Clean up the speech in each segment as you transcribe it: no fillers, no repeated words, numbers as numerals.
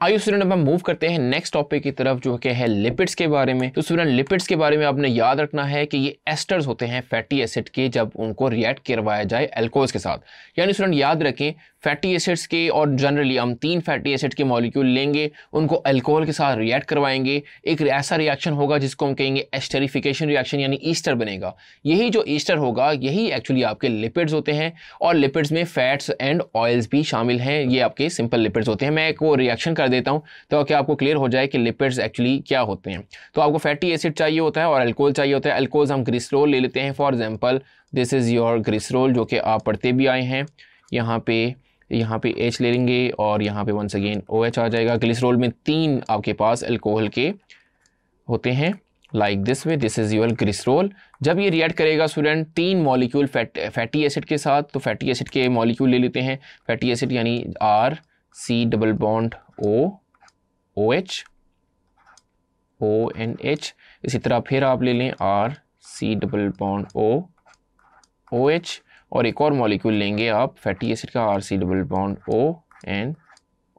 आइए स्टूडेंट अब हम मूव करते हैं नेक्स्ट टॉपिक की तरफ जो कि है लिपिड्स के बारे में। तो स्टूडेंट लिपिड्स के बारे में आपने याद रखना है कि ये एस्टर्स होते हैं फैटी एसिड के, जब उनको रिएक्ट करवाया जाए अल्कोहल्स के साथ। यानी स्टूडेंट याद रखें फैटी एसिड्स के, और जनरली हम 3 फैटी एसिड के मॉलिक्यूल लेंगे, उनको अल्कोहल के साथ रिएक्ट करवाएंगे, एक ऐसा रिएक्शन होगा जिसको हम कहेंगे एस्टरिफिकेशन रिएक्शन, यानी ईस्टर बनेगा। यही जो ईस्टर होगा यही एक्चुअली आपके लिपिड्स होते हैं, और लिपिड्स में फैट्स एंड ऑयल्स भी शामिल हैं। ये आपके सिंपल लिपिड्स होते हैं। मैं एक रिएक्शन कर देता हूं तो क्या आपको क्लियर हो जाए कि लिपिड्स एक्चुअली क्या होते हैं। तो आपको फैटी एसिड चाहिए होता है और अल्कोहल चाहिए होता है। अल्कोहल्स हम ग्लिसरॉल ले लेते हैं, for example this is your glycerol, जो कि आप पढ़ते भी आए हैं। यहाँ पे H ले लेंगे और यहाँ पे वंस अगेन OH आ जाएगा। ग्लिसरॉल में 3 आपके पास अल्कोहल के होते हैं like this way, this is your glycerol. जब ये रिएक्ट करेगा स्टूडेंट 3 मॉलिक्यूल फैटी एसिड के साथ, तो फैटी एसिड के मॉलिक्यूल ले लेते हैं। फैटी एसिड यानी RC double bond OH ONH। इसी तरह फिर आप ले लें RC डबल बॉन्ड OH, और एक और मॉलिक्यूल लेंगे आप फैटी एसिड का RC डबल बॉन्ड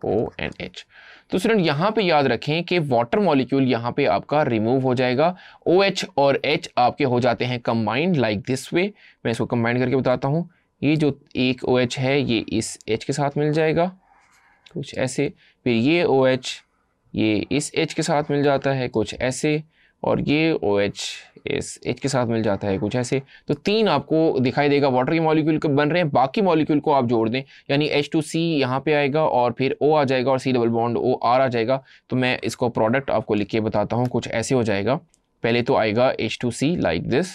ONH। तो स्टूडेंट यहाँ पे याद रखें कि वाटर मॉलिक्यूल यहाँ पे आपका रिमूव हो जाएगा, OH और H आपके हो जाते हैं कंबाइंड लाइक दिस वे। मैं इसको कंबाइंड करके बताता हूँ। ये जो एक OH है ये इस H के साथ मिल जाएगा कुछ ऐसे, फिर ये OH ये इस H के साथ मिल जाता है कुछ ऐसे, और ये OH इस H के साथ मिल जाता है कुछ ऐसे। तो 3 आपको दिखाई देगा वाटर के मॉलिक्यूल बन रहे हैं। बाकी मॉलिक्यूल को आप जोड़ दें, यानी H2C यहाँ पे आएगा और फिर O आ जाएगा और C डबल बॉन्ड OR आ जाएगा। तो मैं इसको प्रोडक्ट आपको लिख के बताता हूँ, कुछ ऐसे हो जाएगा। पहले तो आएगा H2C लाइक दिस,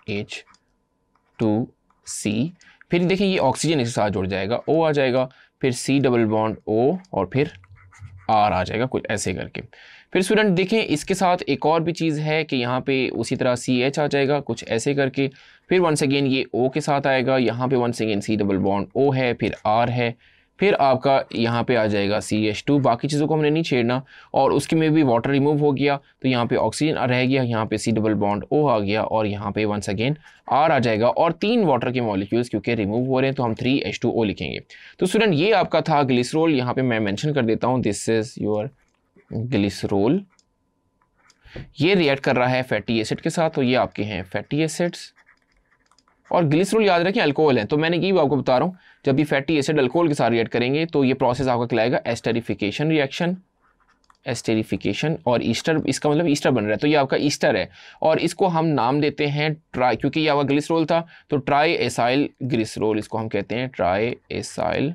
H2C, फिर देखिए ये ऑक्सीजन इसके साथ जुड़ जाएगा, O आ जाएगा, फिर C डबल बॉन्ड O और फिर R आ जाएगा कुछ ऐसे करके। फिर स्टूडेंट देखें इसके साथ एक और भी चीज़ है कि यहाँ पे उसी तरह CH आ जाएगा कुछ ऐसे करके। फिर वंस अगेन ये O के साथ आएगा, यहाँ पे once again C double bond O है, फिर R है, फिर आपका यहाँ पे आ जाएगा CH2। बाकी चीज़ों को हमने नहीं छेड़ना, और उसके में भी वाटर रिमूव हो गया तो यहाँ पे ऑक्सीजन रह गया, यहाँ पे C डबल बॉन्ड O आ गया, और यहाँ पे वंस अगेन R आ जाएगा। और 3 वाटर के मॉलिक्यूल्स क्योंकि रिमूव हो रहे हैं तो हम 3H2O लिखेंगे। तो स्टूडेंट ये आपका था ग्लिसरॉल। यहाँ पे मैं मेंशन कर देता हूँ, दिस इज योर ग्लिसरॉल। ये रिएक्ट कर रहा है फैटी एसिड के साथ, तो ये आपके हैं फैटी एसिड्स। और ग्लिसरॉल याद रखें अल्कोहल है, तो मैंने ये भी आपको बता रहा हूँ जब भी फैटी एसिड अल्कोहल के साथ रिएक्ट करेंगे तो ये प्रोसेस आपका कहलाएगा एस्टरिफिकेशन रिएक्शन, एस्टरिफिकेशन। और ईस्टर, इसका मतलब ईस्टर बन रहा है, तो ये आपका ईस्टर है। और इसको हम नाम देते हैं ट्राई, क्योंकि ये आपका ग्लिसरॉल था तो ट्राई एसाइल ग्लिसरॉल, इसको हम कहते हैं ट्राई एसाइल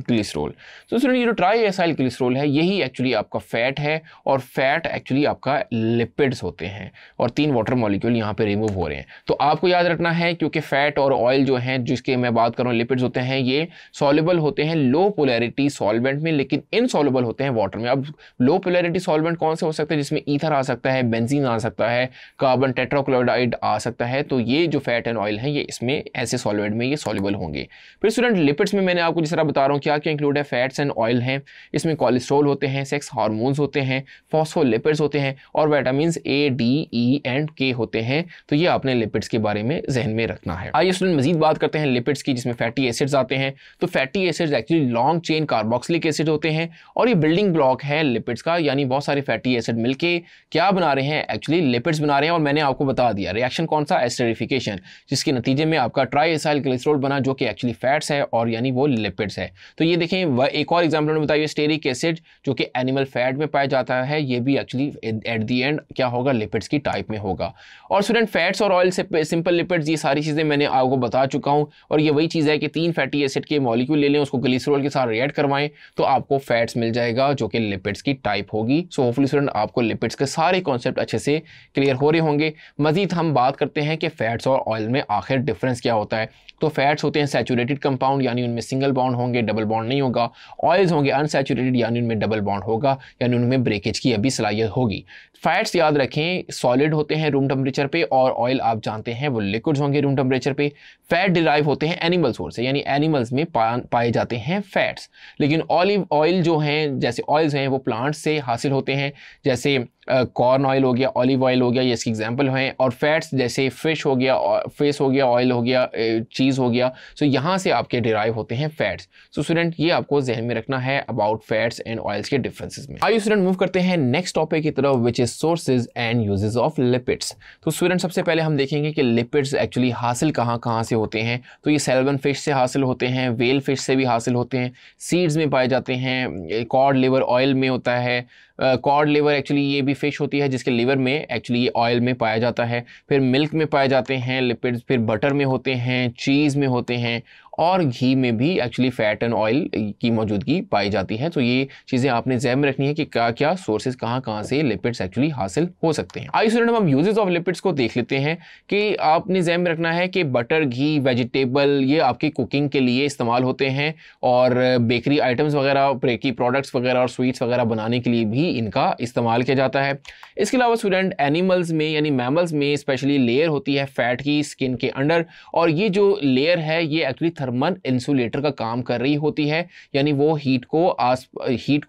ग्लिसरॉल। तो स्टूडेंट ये जो ट्राई एसाइल ग्लिसरॉल है यही एक्चुअली आपका फैट है, और फैट एक्चुअली आपका लिपिड्स होते हैं, और 3 वाटर मॉलिक्यूल यहाँ पे रिमूव हो रहे हैं। तो आपको याद रखना है क्योंकि फैट और ऑयल जो हैं जिसके मैं बात कर रहा हूँ लिपिड्स होते हैं, ये सॉल्युबल होते हैं लो पोलैरिटी सॉल्वेंट में, लेकिन इनसॉल्युबल होते हैं वाटर में। अब लो पोलैरिटी सॉल्वेंट कौन से हो सकते हैं, जिसमें ईथर आ सकता है, बेंजीन आ सकता है, कार्बन टेट्राक्लोराइड आ सकता है। तो ये जो फैट एंड ऑयल है ये इसमें ऐसे सॉल्वेंट में ये सॉल्युबल होंगे। फिर स्टूडेंट लिपिड्स में मैंने आपको जिस तरह बता रहा हूँ क्या क्या इंक्लूड है, फैट्स एंड ऑयल हैं, इसमें कोलेस्ट्रॉल होते हैं, सेक्स हार्मोन्स होते हैं, फॉस्फोलिपिड्स होते हैं, और vitamins A, D, E and K होते हैं। तो ये आपने लिपिड्स के बारे में जहन में रखना है। आइए स्टूडेंट मजीद बात करते हैं लिपिड्स की, जिसमें फैटी एसिड्स आते हैं। तो fatty acids actually long chain carboxylic acid होते हैं, और ये बिल्डिंग ब्लॉक है लिपिड्स का, यानी बहुत सारे फैटी एसिड मिलके क्या बना रहे हैं, एक्चुअली लिपिड्स बना रहे हैं। और मैंने आपको बता दिया रिएक्शन कौन सा, एस्टरिफिकेशन, जिसके नतीजे में आपका ट्राई एसाइल ग्लिसरॉल बना जो कि एक्चुअली फैट्स है और यानी वो लिपिड्स है। तो ये देखें एक और एग्जाम्पल ने बताया स्टेरिक एसिड जो कि एनिमल फैट में पाया जाता है, ये भी एक्चुअली एट द एंड क्या होगा, लिपिड्स की टाइप में होगा। और स्टूडेंट फैट्स और ऑयल से सिंपल लिपिड्स, ये सारी चीज़ें मैंने आपको बता चुका हूँ। और ये वही चीज़ है कि 3 फैटी एसिड के मॉलिक्यूल ले लें, उसको ग्लिसरॉल के साथ रिएक्ट करवाएं तो आपको फैट्स मिल जाएगा जो कि लिपिड्स की टाइप होगी। सो होपफुली स्टूडेंट आपको लिपिड्स के सारे कॉन्सेप्ट अच्छे से क्लियर हो रहे होंगे। मजीद हम बात करते हैं कि फैट्स और ऑयल में आखिर डिफरेंस क्या होता है। तो फैट्स होते हैं सैचुरेटेड कंपाउंड, यानी उनमें सिंगल बॉन्ड होंगे, डबल बॉन्ड नहीं होगा। ऑयल्स होंगे अनसैचुरेटेड, यानी उनमें डबल बॉन्ड होगा, यानी उनमें ब्रेकेज की अभी सलाहियत होगी। फैट्स याद रखें सॉलिड होते हैं रूम टेम्परेचर पे, और ऑयल आप जानते हैं वो लिक्विड्स होंगे रूम टेम्परेचर पे। फैट डिराइव होते हैं एनिमल सोर्स से, यानी एनिमल्स में पाए जाते हैं फैट्स। लेकिन ऑलिव ऑयल जो हैं, जैसे ऑयल्स हैं वो प्लांट्स से हासिल होते हैं, जैसे कॉर्न ऑयल हो गया, ऑलिव ऑयल हो गया, ये इसकी एग्जांपल हैं। और फैट्स जैसे फिश हो गया, ऑयल हो गया, चीज़ हो गया, सो यहाँ से आपके डिराइव होते हैं फैट्स। सो स्टूडेंट ये आपको जहन में रखना है अबाउट फैट्स एंड ऑयल्स के डिफरेंसेस में। आइए स्टूडेंट मूव करते हैं नेक्स्ट टॉपिक की तरफ, which is sources and uses of lipids. तो स्टूडेंट सबसे पहले हम देखेंगे कि लिपिड्स एक्चुअली हासिल कहाँ से होते हैं। तो ये सैल्मन फिश से हासिल होते हैं, वेल फिश से भी हासिल होते हैं, सीड्स में पाए जाते हैं, कॉड लिवर ऑयल में होता है। कॉड लिवर एक्चुअली ये भी फिश होती है जिसके लिवर में एक्चुअली ये ऑयल में पाया जाता है। फिर मिल्क में पाए जाते हैं लिपिड्स, फिर बटर में होते हैं, चीज़ में होते हैं, और घी में भी एक्चुअली फैट एंड ऑयल की मौजूदगी पाई जाती है। तो ये चीज़ें आपने ज़हन में रखनी है कि क्या क्या सोर्सेज कहाँ से लिपिड्स एक्चुअली हासिल हो सकते हैं। आइए स्टूडेंट हम यूजेस ऑफ लिपिड्स को देख लेते हैं कि आपने ज़हन में रखना है कि बटर, घी, वेजिटेबल ये आपकी कुकिंग के लिए इस्तेमाल होते हैं, और बेकरी आइटम्स वगैरह, बेकरी प्रोडक्ट्स वगैरह और स्वीट्स वगैरह बनाने के लिए भी इनका इस्तेमाल किया जाता है। इसके अलावा स्टूडेंट एनिमल्स में यानी मैमल्स में स्पेशली लेयर होती है फैट की स्किन के अंडर, और ये जो लेयर है ये एक्चुअली थर्मल इंसुलेटर का काम कर रही होती है, यानी वो हीट को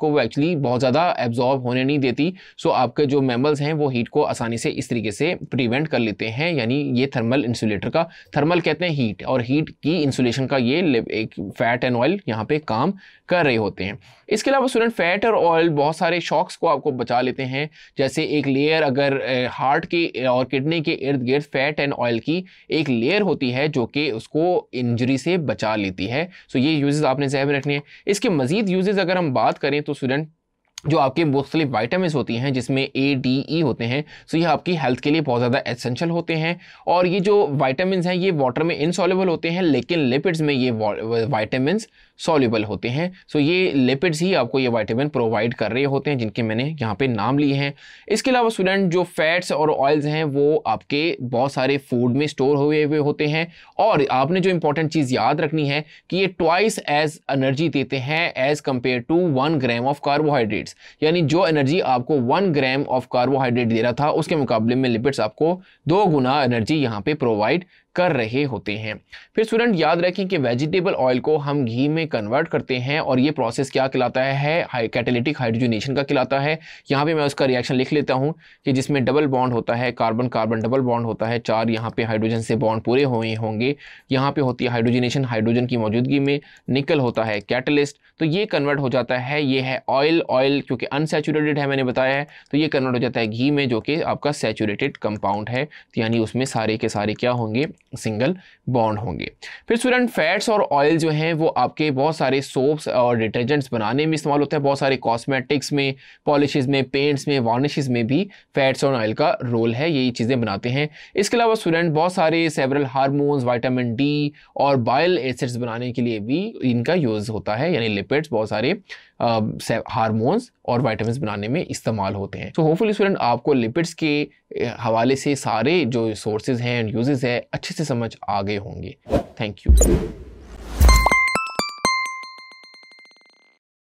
वो एक्चुअली बहुत ज़्यादा एब्जॉर्ब होने नहीं देती। सो आपके जो मैमल्स हैं वो हीट को आसानी से इस तरीके से प्रिवेंट कर लेते हैं, यानी ये थर्मल इंसुलेटर का, थर्मल कहते हैं हीट, और हीट की इंसुलेशन का ये एक फैट एंड ऑयल यहाँ पे काम कर रहे होते हैं। इसके अलावा स्टूडेंट फैट और ऑयल बहुत सारे शॉक्स को आपको बचा लेते हैं, जैसे एक लेयर अगर हार्ट के और किडनी के इर्द गिर्द फैट एंड ऑयल की एक लेयर होती है जो कि उसको इंजरी से बचा लेती है। सो ये यूजेस आपने ज़हन में रखने हैं। इसके मजीद यूजेस अगर हम बात करें तो स्टूडेंट जो आपके मुख्तलिफ वाइटामिन्स होती हैं जिसमें A, D, E होते हैं, सो ये आपकी हेल्थ के लिए बहुत ज़्यादा एसेंशियल होते हैं। और ये जो वाइटामिन्स हैं ये वाटर में इनसॉल्युबल होते हैं, लेकिन लिपिड्स में ये वाइटामिन्स सॉल्युबल होते हैं। सो ये लिपिड्स ही आपको ये वाइटामिन प्रोवाइड कर रहे होते हैं जिनके मैंने यहाँ पे नाम लिए हैं। इसके अलावा स्टूडेंट जो फैट्स और ऑयल्स हैं वो आपके बहुत सारे फूड में स्टोर हुए होते हैं, और आपने जो इंपॉर्टेंट चीज़ याद रखनी है कि ये ट्वाइस एज एनर्जी देते हैं as compare to 1 gram of carbohydrates, यानी जो एनर्जी आपको 1 ग्राम ऑफ कार्बोहाइड्रेट दे रहा था उसके मुकाबले में लिपिड्स आपको 2 गुना एनर्जी यहाँ पे प्रोवाइड कर रहे होते हैं। फिर स्टूडेंट याद रखें कि वेजिटेबल ऑयल को हम घी में कन्वर्ट करते हैं, और ये प्रोसेस क्या कहलाता है कैटालिटिक हाइड्रोजनेशन का कहलाता है। यहाँ पे मैं उसका रिएक्शन लिख लेता हूँ कि जिसमें डबल बॉन्ड होता है, कार्बन कार्बन डबल बॉन्ड होता है, 4 यहाँ पे हाइड्रोजन से बॉन्ड पूरे हुए होंगे, यहाँ पे होती है हाइड्रोजनेशन, हाइड्रोजन की मौजूदगी में निकल होता है कैटलिस्ट, तो ये कन्वर्ट हो जाता है, ये है ऑयल। ऑयल क्योंकि अनसैचुरेटेड है मैंने बताया है, तो ये कन्वर्ट हो जाता है घी में जो कि आपका सैचुरेटेड कंपाउंड है, यानी उसमें सारे के सारे क्या होंगे, सिंगल बॉन्ड होंगे। फिर स्टूडेंट फैट्स और ऑयल जो हैं वो आपके बहुत सारे सोप्स और डिटर्जेंट्स बनाने में इस्तेमाल होते हैं, बहुत सारे कॉस्मेटिक्स में, पॉलिशेस में, पेंट्स में, वार्निशेस में भी फैट्स और ऑयल का रोल है, यही चीज़ें बनाते हैं। इसके अलावा स्टूडेंट बहुत सारे सेवरल हार्मोन्स, विटामिन डी और बाइल एसिड्स बनाने के लिए भी इनका यूज़ होता है, यानी लिपिड्स बहुत सारे हार्मोन्स और विटामिन्स बनाने में इस्तेमाल होते हैं। तो होपफुली स्टूडेंट आपको लिपिड्स के हवाले से सारे जो सोर्सेज हैं एंड यूजेस है अच्छे से समझ आ गए होंगे। Thank you.